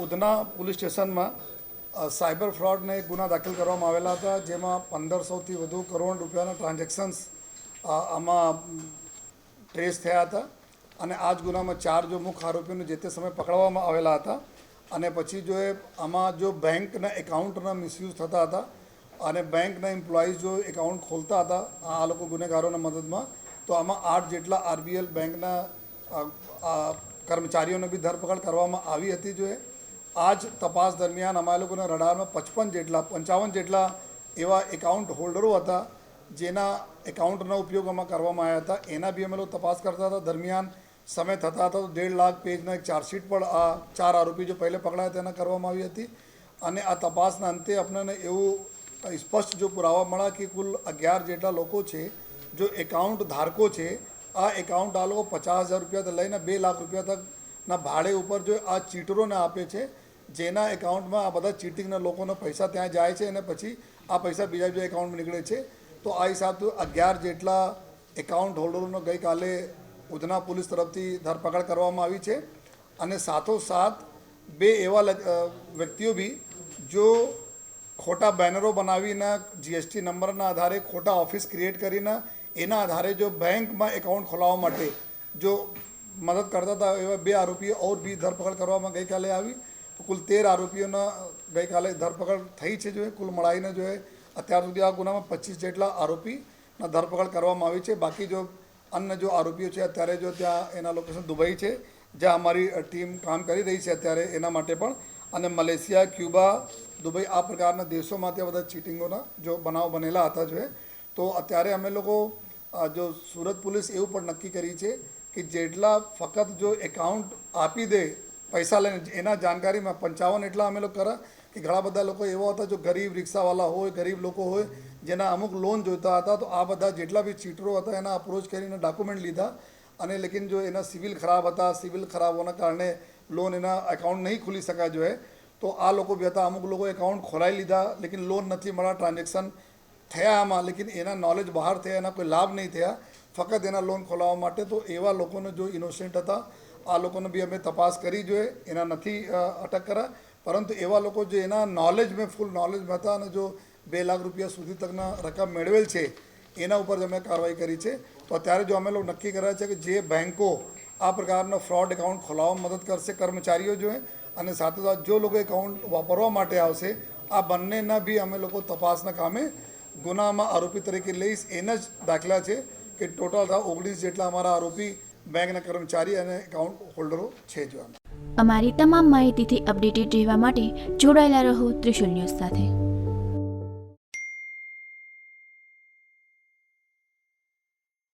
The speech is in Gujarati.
ઉધના પોલીસ સ્ટેશનમાં સાયબર ફ્રોડને ગુના દાખલ કરવામાં આવેલા હતા, જેમાં 1500થી વધુ કરોડ રૂપિયાના ટ્રાન્ઝેક્શન્સ આમાં ટ્રેસ થયા હતા. અને આ જ ગુનામાં 4 જો મુખ્ય આરોપીઓને જે તે સમયે પકડવામાં આવેલા હતા. અને પછી જો આમાં જો બેંકના એકાઉન્ટના મિસયુઝ થતા હતા અને બેંકના એમ્પ્લોઈઝ જો એકાઉન્ટ ખોલતા હતા આ લોકો ગુનેગારોના મદદમાં, તો આમાં 8 જેટલા આરબીએલ બેંકના કર્મચારીઓને બી ધરપકડ કરવામાં આવી હતી. જો આ જ તપાસ દરમિયાન અમારા લોકોના રડારમાં 55 જેટલા એવા એકાઉન્ટ હોલ્ડરો હતા જેના એકાઉન્ટનો ઉપયોગ આમાં કરવામાં આવ્યા હતા. એના બી અમે લોકો તપાસ કરતા હતા. દરમિયાન સમય થતા હતા તો 1.5 લાખ પેજનો એક ચાર્જશીટ પણ આ 4 આરોપી જો પહેલે પકડાયા તેના કરવામાં આવી હતી. અને આ તપાસના અંતે આપણને એવું સ્પષ્ટ જો પુરાવા મળ્યા કે કુલ 11 જેટલા લોકો છે જો એકાઉન્ટ ધારકો છે. આ એકાઉન્ટ આ લોકો 50,000 રૂપિયાથી લઈને 2 લાખ રૂપિયા તકના ભાડે ઉપર જો આ ચીટરોને આપે છે, જેના એકાઉન્ટમાં આ બધા ચીટિંગના લોકોના પૈસા ત્યાં જાય છે અને પછી આ પૈસા બીજા બીજા એકાઉન્ટમાં નીકળે છે. તો આ હિસાબથી 11 જેટલા એકાઉન્ટ હોલ્ડરોનો ગઈકાલે ઉધના પોલીસ તરફથી ધરપકડ કરવામાં આવી છે. અને સાથોસાથ 2 એવા વ્યક્તિઓ બી જો ખોટા બેનરો બનાવીને જીએસટી નંબરના આધારે ખોટા ઓફિસ ક્રિએટ કરીને એના આધારે જો બેંકમાં એકાઉન્ટ ખોલાવવા માટે જો મદદ કરતા હતા, એવા 2 આરોપીઓ ઓર બી ધરપકડ કરવામાં ગઈકાલે આવી. તો કુલ 13 આરોપીઓના ગઈકાલે ધરપકડ થઈ છે. જો કુલ મળાઈને જો અત્યાર સુધી આ ગુનામાં 25 જેટલા આરોપીના ધરપકડ કરવામાં આવી છે. બાકી જો અન્ય જો આરોપીઓ છે અત્યારે જો ત્યાં એના લોકેશન દુબઈ છે, જ્યાં અમારી ટીમ કામ કરી રહી છે અત્યારે એના માટે પણ. અને મલેશિયા, ક્યુબા, દુબઈ આ પ્રકારના દેશોમાં ત્યાં બધા ચીટિંગોના જો બનાવ બનેલા હતા. જો તો અત્યારે અમે લોકો જો સુરત પોલીસ એવું પણ નક્કી કરી છે કે જેટલા ફક્ત જો એકાઉન્ટ આપી દે પૈસા લઈને એના જાણકારીમાં 55 એટલા અમે લોકો કર્યા કે ઘણા બધા લોકો એવા હતા જો ગરીબ રિક્ષાવાળા હોય, ગરીબ લોકો હોય જેના અમુક લોન જોઈતા હતા. તો આ બધા જેટલા બી ચીટરો હતા એના અપ્રોચ કરીને ડોક્યુમેન્ટ લીધા. અને લેકિન જો એના સિવિલ ખરાબ હતા, સિવિલ ખરાબ હોવાના કારણે લોન એના એકાઉન્ટ નહીં ખુલી શકાય. જો તો આ લોકો બી હતા. અમુક લોકો એકાઉન્ટ ખોલાવી લીધા લેકિન લોન નથી મળ્યા, ટ્રાન્ઝેક્શન થયા આમાં લેકિન એના નોલેજ બહાર થયા, એના કોઈ લાભ નહીં થયા, ફક્ત એના લોન ખોલાવવા માટે. તો એવા લોકોને જો ઇનોસેન્ટ હતા આ લોકોને બી અમે તપાસ કરી જોઈએ, એના નથી અટક કર્યા. પરંતુ એવા લોકો જે એના નોલેજ મેં ફૂલ નોલેજમાં હતા અને જો 2 લાખ રૂપિયા સુધી તકના રકમ મેળવેલ છે એના ઉપર અમે કાર્યવાહી કરી છે. તો અત્યારે જો અમે લોકો નક્કી કર્યા છે કે જે બેન્કો આ પ્રકારના ફ્રોડ એકાઉન્ટ ખોલાવવામાં મદદ કરશે કર્મચારીઓ જોઈએ અને સાથે સાથે જો લોકો એકાઉન્ટ વાપરવા માટે આવશે આ બંનેના બી અમે લોકો તપાસના કામે ગુનામાં આરોપી તરીકે લઈશ. એના જ દાખલા છે કે ટોટલ 19 જેટલા અમારા આરોપી બેંકના કર્મચારી અને એકાઉન્ટ હોલ્ડરો છે. જો અમારી તમામ માહિતીથી અપડેટેડ રહેવા માટે જોડાયેલા રહો ત્રિશુલ ન્યૂઝ સાથે.